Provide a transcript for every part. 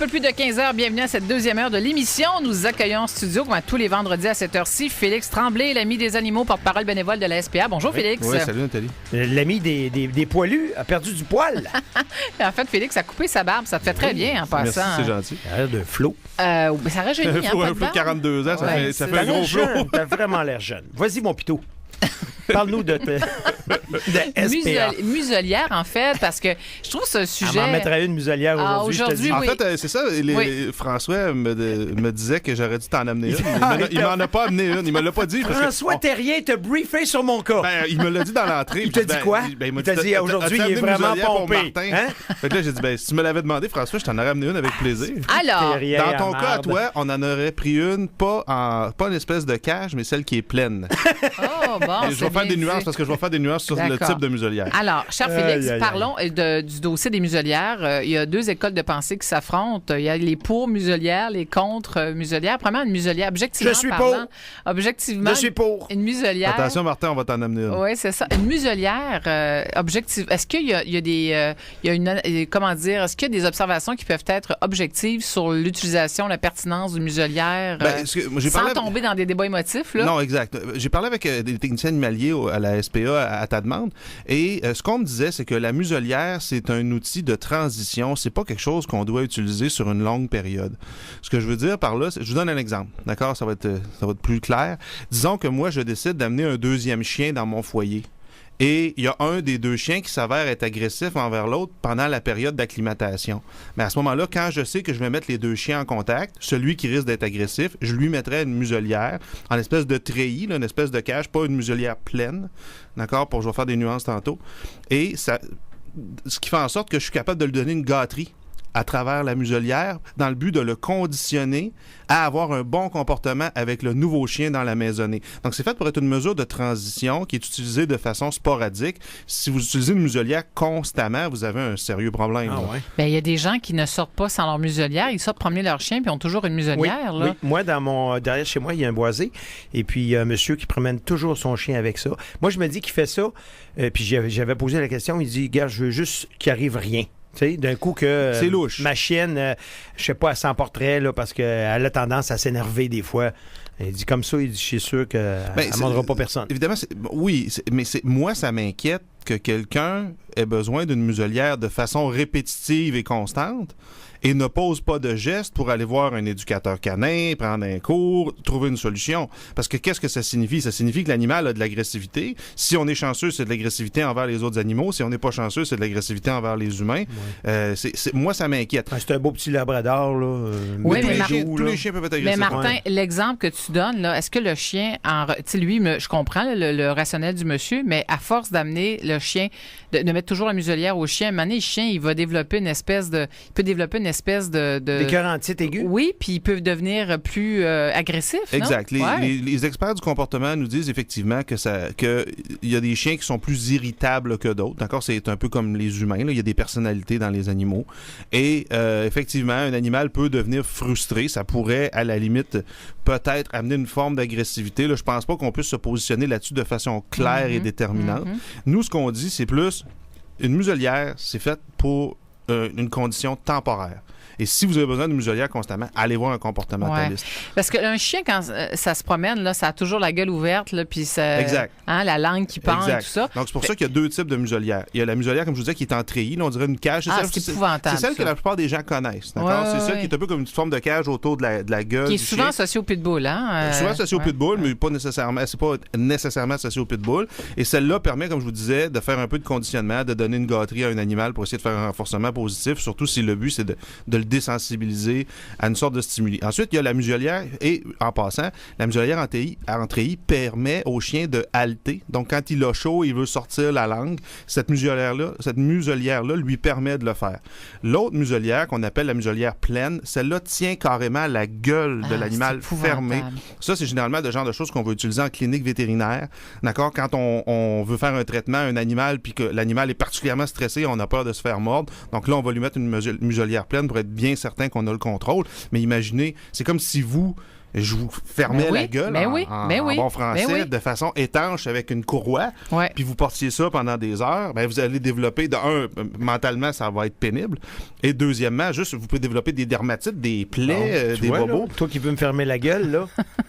peu plus de 15 heures. Bienvenue à cette deuxième heure de l'émission. Nous accueillons en studio, comme à tous les vendredis à cette heure-ci, Félix Tremblay, l'ami des animaux, porte-parole bénévole de la SPA. Bonjour, Félix. Oui, salut Nathalie. L'ami des poilus a perdu du poil. En fait, Félix a coupé sa barbe. Ça te fait très bien en passant. Merci, c'est gentil. Il a l'air de flot. Ça rajeunit, Un flot de 42 ans, ça fait un gros flot. T'as vraiment l'air jeune. Vas-y, mon pitou. Parle-nous de SPA. Muselière, en fait, parce que je trouve ce sujet... On m'en mettrait une muselière aujourd'hui, je te dis. En fait, c'est ça. François me disait que j'aurais dû t'en amener une. Il m'en a pas amené une. Il me l'a pas dit. François Terrien t'a briefé sur mon cas. Il me l'a dit dans l'entrée. Il t'a dit quoi? Il t'a dit aujourd'hui, il est vraiment pompé. Fait que là, j'ai dit, si tu me l'avais demandé, François, je t'en aurais amené une avec plaisir. Alors, dans ton cas, à toi, on en aurait pris une, pas une espèce de cage, mais celle qui est pleine. Oh, bon, je vais faire des nuances parce que je vais faire des nuances sur le type de muselière. Alors, cher Félix, parlons du dossier des muselières. Il y a deux écoles de pensée qui s'affrontent. Il y a les pour muselières, les contre muselières. Premièrement, une muselière, objectivement Je suis parlant, pour. Objectivement, je suis pour. Une muselière. Attention, Martin, on va t'en amener une. Oui, c'est ça. Une muselière objective. Est-ce qu'il y a des... comment dire? Est-ce qu'il y a des observations qui peuvent être objectives sur l'utilisation, la pertinence d'une muselière sans tomber dans des débats émotifs? Là? Non, exact. J'ai parlé avec des techniciens animaliers à la SPA à ta demande. Et ce qu'on me disait, c'est que la muselière, c'est un outil de transition. C'est pas quelque chose qu'on doit utiliser sur une longue période. Ce que je veux dire par là, je vous donne un exemple. D'accord? Ça va être plus clair. Disons que moi, je décide d'amener un deuxième chien dans mon foyer. Et il y a un des deux chiens qui s'avère être agressif envers l'autre pendant la période d'acclimatation. Mais à ce moment-là, quand je sais que je vais mettre les deux chiens en contact, celui qui risque d'être agressif, je lui mettrai une muselière en espèce de treillis, une espèce de cage, pas une muselière pleine. D'accord? Je vais faire des nuances tantôt. Et ça, ce qui fait en sorte que je suis capable de lui donner une gâterie à travers la muselière dans le but de le conditionner à avoir un bon comportement avec le nouveau chien dans la maisonnée. Donc, c'est fait pour être une mesure de transition qui est utilisée de façon sporadique. Si vous utilisez une muselière constamment, vous avez un sérieux problème. Ah, ouais. Bien, il y a des gens qui ne sortent pas sans leur muselière. Ils sortent promener leur chien puis ont toujours une muselière. Oui, là. oui. Moi, derrière chez moi, il y a un boisé. Et puis, il y a un monsieur qui promène toujours son chien avec ça. Moi, je me dis qu'il fait ça. Puis, j'avais posé la question. Il dit, gars, je veux juste qu'il arrive rien. Tu sais, d'un coup que c'est louche. Ma chienne, je sais pas, elle s'emporterait là, parce qu'elle a tendance à s'énerver des fois. Il dit comme ça, il dit, je suis sûr qu'elle ne demandera pas personne. Évidemment, moi, ça m'inquiète que quelqu'un ait besoin d'une muselière de façon répétitive et constante et ne pose pas de gestes pour aller voir un éducateur canin, prendre un cours, trouver une solution. Parce que qu'est-ce que ça signifie? Ça signifie que l'animal a de l'agressivité. Si on est chanceux, c'est de l'agressivité envers les autres animaux. Si on n'est pas chanceux, c'est de l'agressivité envers les humains. Ouais. Moi, ça m'inquiète. C'est un beau petit labrador, là. Oui, mais tous les chiens peuvent être agressifs. Mais Martin, l'exemple que tu donnes, là, est-ce que le chien, tu sais, lui, je comprends le rationnel du monsieur, mais à force d'amener le chien, de mettre toujours la muselière au chien, à un moment donné, le chien, il va développer une espèce de d'écœurantite aiguë. Oui, puis ils peuvent devenir plus agressifs. Exact. Les experts du comportement nous disent effectivement que il y a des chiens qui sont plus irritables que d'autres. D'accord? C'est un peu comme les humains. Là. Il y a des personnalités dans les animaux. Et effectivement, un animal peut devenir frustré. Ça pourrait, à la limite, peut-être amener une forme d'agressivité. Là, je pense pas qu'on puisse se positionner là-dessus de façon claire et déterminante. Nous, ce qu'on dit, c'est plus une muselière, c'est fait pour une condition temporaire. Et si vous avez besoin d'une muselière constamment, allez voir un comportementaliste. Ouais. Parce qu'un chien, quand ça se promène, là, ça a toujours la gueule ouverte, là, puis exact. La langue qui pend et tout ça. Donc, c'est pour ça qu'il y a deux types de muselières. Il y a la muselière, comme je vous disais, qui est en treillis. Là, on dirait une cage. C'est épouvantable. C'est celle que la plupart des gens connaissent. D'accord? C'est celle qui est un peu comme une forme de cage autour de la gueule. Qui est souvent associée au pitbull. Souvent associée au pitbull, mais pas nécessairement. C'est pas nécessairement associé au pitbull. Et celle-là permet, comme je vous disais, de faire un peu de conditionnement, de donner une gâterie à un animal pour essayer de faire un renforcement positif, surtout si le but, c'est de le désensibiliser à une sorte de stimuli. Ensuite, il y a la muselière et, en passant, la muselière en treillis permet au chien de halter. Donc, quand il a chaud, il veut sortir la langue, cette muselière-là lui permet de le faire. L'autre muselière, qu'on appelle la muselière pleine, celle-là tient carrément la gueule de l'animal fermée. Ça, c'est généralement le genre de choses qu'on va utiliser en clinique vétérinaire. D'accord? Quand on veut faire un traitement à un animal puis que l'animal est particulièrement stressé, on a peur de se faire mordre. Donc là, on va lui mettre une muselière pleine pour être bien certain qu'on a le contrôle. Mais imaginez, c'est comme si je vous fermais la gueule en bon français de façon étanche avec une courroie, puis vous portiez ça pendant des heures, vous allez développer, mentalement, ça va être pénible, et deuxièmement, juste, vous pouvez développer des dermatites, des plaies, des bobos. Toi qui veux me fermer la gueule, là,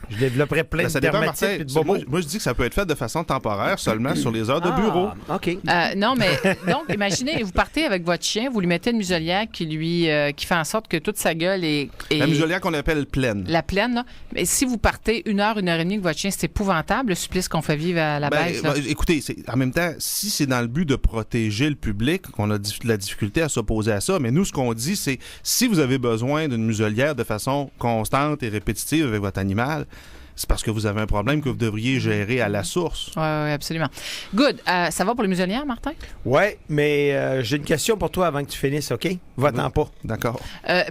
je développerais plein de dermatites et de bobos. Moi, je dis que ça peut être fait de façon temporaire, seulement sur les heures de bureau. OK. Non, mais donc, imaginez, vous partez avec votre chien, vous lui mettez une muselière qui fait en sorte que toute sa gueule est... La muselière qu'on appelle pleine. La pleine, là. Mais si vous partez 1 heure et demie avec votre chien, c'est épouvantable, le supplice qu'on fait vivre à la bête. Écoutez, en même temps, si c'est dans le but de protéger le public, qu'on a de la difficulté à s'opposer à ça, mais nous, ce qu'on dit, c'est si vous avez besoin d'une muselière de façon constante et répétitive avec votre animal, c'est parce que vous avez un problème que vous devriez gérer à la source. Oui, absolument. Good. Ça va pour les muselières, Martin? Oui, mais j'ai une question pour toi avant que tu finisses, OK? Va-t'en pas. D'accord.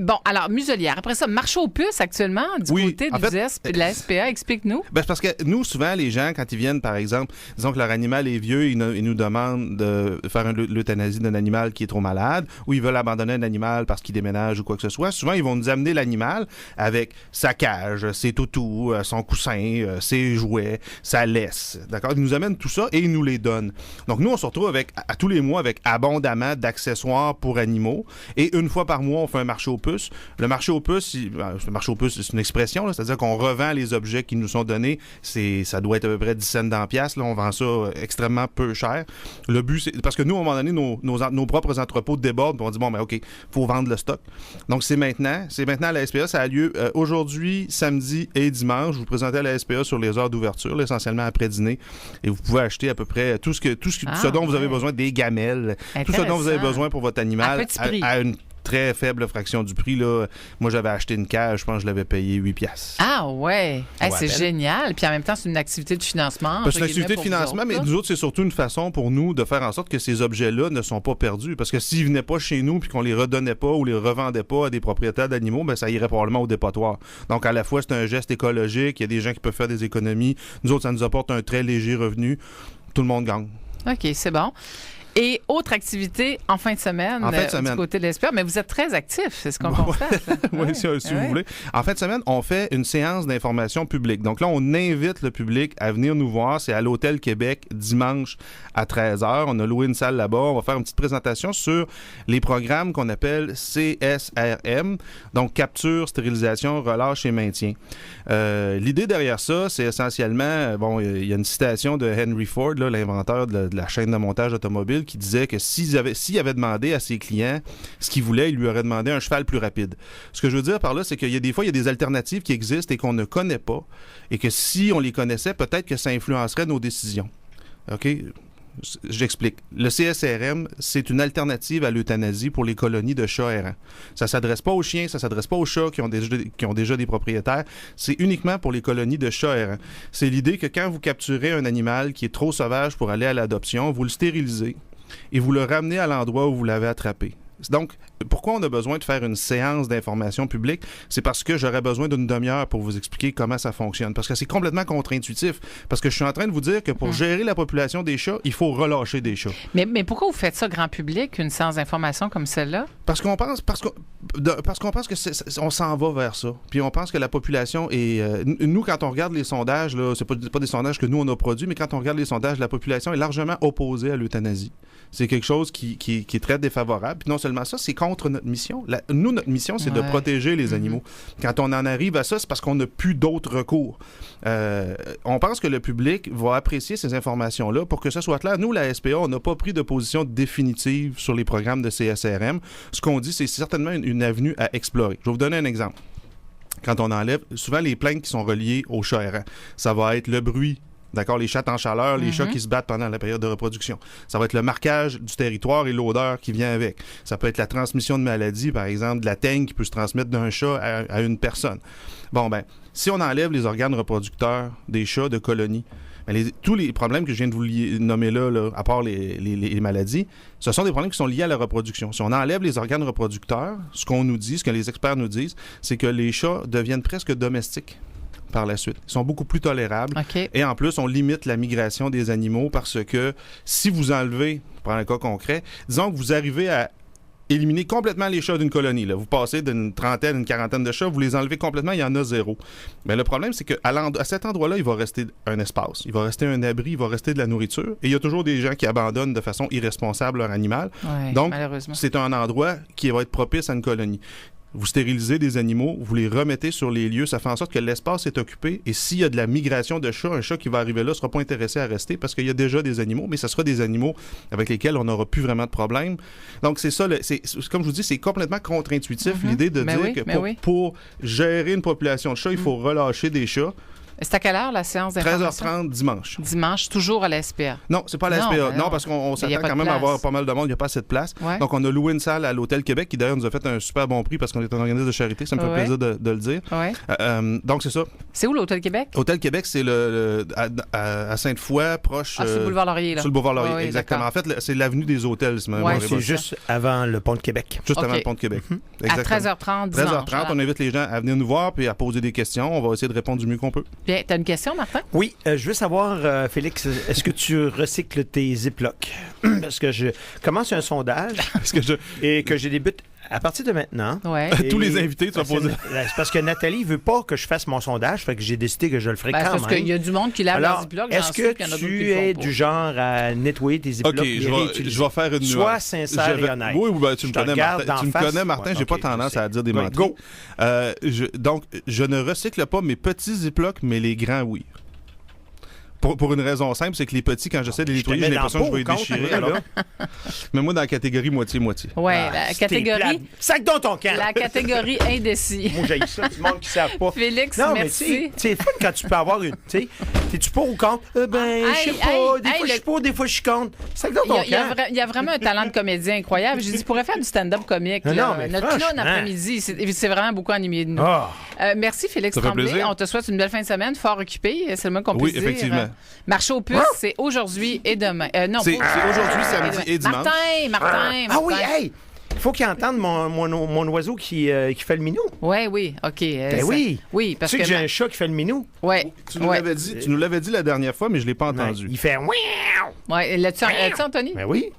Bon, alors, muselière. Après ça, marché aux puces actuellement du côté de la SPA. Explique-nous. C'est parce que nous, souvent, les gens, quand ils viennent, par exemple, disons que leur animal est vieux, ils nous demandent de faire l'euthanasie d'un animal qui est trop malade, ou ils veulent abandonner un animal parce qu'il déménage ou quoi que ce soit. Souvent, ils vont nous amener l'animal avec sa cage, ses toutous, son coussin, ses jouets, sa laisse. D'accord? Ils nous amènent tout ça et ils nous les donnent. Donc, nous, on se retrouve à tous les mois avec abondamment d'accessoires pour animaux. Et une fois par mois, on fait un marché aux puces. Le marché aux puces, c'est une expression, là, c'est-à-dire qu'on revend les objets qui nous sont donnés. Ça doit être à peu près 10 cents dans la pièce. Là, on vend ça extrêmement peu cher. Le but, c'est... Parce que nous, à un moment donné, nos propres entrepôts débordent et on dit, OK, il faut vendre le stock. Donc, c'est maintenant à la SPA. Ça a lieu aujourd'hui, samedi et dimanche. Je vous présente à la SPA sur les heures d'ouverture, là, essentiellement après dîner. Et vous pouvez acheter à peu près tout ce dont vous avez besoin, des gamelles, tout ce dont vous avez besoin pour votre animal à une très faible fraction du prix. Là. Moi, j'avais acheté une cage, je pense que je l'avais payé 8 piastres. Ah ouais! C'est génial. Puis en même temps, c'est une activité de financement. C'est une activité de financement, mais nous autres, c'est surtout une façon pour nous de faire en sorte que ces objets-là ne sont pas perdus. Parce que s'ils venaient pas chez nous puis qu'on les redonnait pas ou les revendait pas à des propriétaires d'animaux, ça irait probablement au dépotoir. Donc, à la fois, c'est un geste écologique. Il y a des gens qui peuvent faire des économies. Nous autres, ça nous apporte un très léger revenu. Tout le monde gagne. OK, c'est bon. Et autre activité en fin de semaine, du côté de l'SPA, mais vous êtes très actif, c'est ce qu'on constate. Oui, si vous voulez. En fin de semaine, on fait une séance d'information publique. Donc là, on invite le public à venir nous voir. C'est à l'Hôtel Québec, dimanche à 13h. On a loué une salle là-bas. On va faire une petite présentation sur les programmes qu'on appelle CSRM, donc capture, stérilisation, relâche et maintien. L'idée derrière ça, c'est essentiellement, il y a une citation de Henry Ford, là, l'inventeur de la chaîne de montage automobile, qui disait que s'il avait demandé à ses clients ce qu'il voulait, il lui aurait demandé un cheval plus rapide. Ce que je veux dire par là, c'est qu'il y a des fois, il y a des alternatives qui existent et qu'on ne connaît pas, et que si on les connaissait, peut-être que ça influencerait nos décisions. OK? J'explique. Le CSRM, c'est une alternative à l'euthanasie pour les colonies de chats errants. Ça ne s'adresse pas aux chiens, ça ne s'adresse pas aux chats qui ont déjà des propriétaires. C'est uniquement pour les colonies de chats errants. C'est l'idée que quand vous capturez un animal qui est trop sauvage pour aller à l'adoption, vous le stérilisez et vous le ramenez à l'endroit où vous l'avez attrapé. Donc, pourquoi on a besoin de faire une séance d'information publique? C'est parce que j'aurais besoin d'une demi-heure pour vous expliquer comment ça fonctionne. Parce que c'est complètement contre-intuitif. Parce que je suis en train de vous dire que pour gérer la population des chats, il faut relâcher des chats. Mais pourquoi vous faites ça grand public, une séance d'information comme celle-là? Parce qu'on pense que on s'en va vers ça. Puis on pense que la population est... nous, quand on regarde les sondages, là, c'est pas des sondages que nous, on a produits, mais quand on regarde les sondages, la population est largement opposée à l'euthanasie. C'est quelque chose qui est très défavorable. Puis non seulement ça, c'est contre notre mission. Notre mission, c'est de protéger les animaux. Quand on en arrive à ça, c'est parce qu'on n'a plus d'autres recours. On pense que le public va apprécier ces informations-là. Pour que ça soit clair, nous, la SPA, on n'a pas pris de position définitive sur les programmes de CSRM. Ce qu'on dit, c'est certainement une avenue à explorer. Je vais vous donner un exemple. Quand on enlève, souvent les plaintes qui sont reliées aux chats errants, ça va être le bruit. D'accord, les chats en chaleur, les chats qui se battent pendant la période de reproduction. Ça va être le marquage du territoire et l'odeur qui vient avec. Ça peut être la transmission de maladies, par exemple, de la teigne qui peut se transmettre d'un chat à une personne. Si on enlève les organes reproducteurs des chats de colonies, tous les problèmes que je viens de vous nommer là, à part les maladies, ce sont des problèmes qui sont liés à la reproduction. Si on enlève les organes reproducteurs, ce qu'on nous dit, ce que les experts nous disent, c'est que les chats deviennent presque domestiques par la suite. Ils sont beaucoup plus tolérables. Okay. Et en plus, on limite la migration des animaux parce que si vous enlevez, pour prendre un cas concret, disons que vous arrivez à éliminer complètement les chats d'une colonie. Là. Vous passez d'une trentaine, une quarantaine de chats, vous les enlevez complètement, il y en a 0. Mais le problème, c'est qu'à cet endroit-là, il va rester un espace, il va rester un abri, il va rester de la nourriture. Et il y a toujours des gens qui abandonnent de façon irresponsable leur animal. Ouais, donc, c'est un endroit qui va être propice à une colonie. Vous stérilisez des animaux, vous les remettez sur les lieux, ça fait en sorte que l'espace est occupé et s'il y a de la migration de chats, un chat qui va arriver là ne sera pas intéressé à rester parce qu'il y a déjà des animaux, mais ce sera des animaux avec lesquels on n'aura plus vraiment de problème. Donc c'est ça, comme je vous dis, c'est complètement contre-intuitif l'idée de dire que pour gérer une population de chats, il faut relâcher des chats. C'est à quelle heure la séance d'information? 13h30 dimanche. Dimanche, toujours à la SPA? Non, c'est pas à la SPA. Non, parce qu'on s'attend quand même à avoir pas mal de monde. Il n'y a pas assez de place. Ouais. Donc, on a loué une salle à l'Hôtel Québec qui, d'ailleurs, nous a fait un super bon prix parce qu'on est un organisme de charité. Ça me fait plaisir de le dire. Ouais. Donc, c'est ça. C'est où l'Hôtel Québec? L'Hôtel Québec, c'est à Sainte-Foy, proche... sur le boulevard Laurier, là. Sur le boulevard Laurier, exactement. En fait, c'est l'avenue des hôtels. C'est juste avant le pont de Québec. Juste avant le pont de Québec. À 13h30 dimanche. 13h30, on invite les gens à venir nous voir puis à poser des questions. On va essayer de répondre du mieux qu'on peut. Bien, t'as une question, Martin? Oui, je veux savoir, Félix, est-ce que tu recycles tes Ziplocs? Parce que je commence un sondage et que je débute à partir de maintenant. Ouais. Tous les invités, tu vas poser. C'est parce que Nathalie veut pas que je fasse mon sondage, fait que j'ai décidé que je le ferai quand même. Parce qu'il y a du monde qui lave leurs Ziplocs. Est-ce que tu es du genre à nettoyer tes Ziplocs? OK, je vais faire une nuance. Sois sincère et honnête. Oui, tu me connais, Martin. Tu me connais, Martin, j'ai pas tendance à dire des menteries. Go! Donc, je ne recycle pas mes petits Ziplocs, mais les grands, oui. Pour une raison simple, c'est que les petits, quand j'essaie de les nettoyer, j'ai l'impression que je vais les déchirer. Alors, mais moi, dans la catégorie moitié-moitié. Oui, la catégorie... Sac dans ton camp! La catégorie indécis. Moi, j'ai ça, du monde qui ne savent pas. Félix, non, merci. Mais c'est fun quand tu peux avoir une... T'es-tu pour ou contre? Je sais pas. Des fois, je suis pour, des fois, je suis contre. Sac dans ton camp. Il y a vraiment un talent de comédien incroyable. J'ai dit, tu pourrais faire du stand-up comique. Non, mais notre clown après-midi, c'est vraiment beaucoup animé de nous. Merci, Félix Tremblay. On te souhaite une belle fin de semaine, fort occupé. C'est le moins qu'on puisse dire. Oui, effectivement. Marché aux puces, c'est aujourd'hui et demain. Non, c'est aujourd'hui, samedi et dimanche. Martin. Ah oui, hey! Il faut qu'il entende mon oiseau qui fait le minou. Oui, OK. Oui, parce que j'ai un chat qui fait le minou. Oui. Tu nous l'avais dit la dernière fois, mais je ne l'ai pas entendu. Il fait... Oui, l'as-tu, Anthony? Ben oui.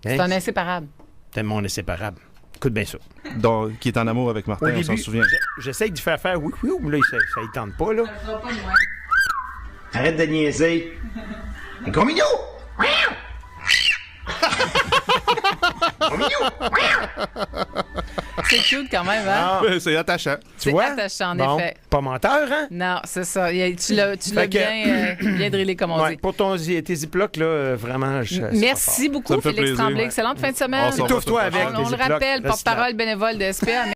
C'est un inséparable. C'est mon inséparable. Écoute bien ça. Donc, qui est en amour avec Martin, on s'en souvient. J'essaie de faire oui, mais là, ça ne tente pas, là. Arrête de niaiser. Un gros minou! C'est cute quand même, hein? C'est attachant. C'est attachant, en effet. Pas menteur, hein? Non, c'est ça. Tu l'as bien drillé, comme on dit. Pour tes Ziplocs, là, vraiment, merci beaucoup, Félix Tremblay. Excellente fin de semaine. Étouffe-toi avec. On le rappelle, porte-parole bénévole de SPA.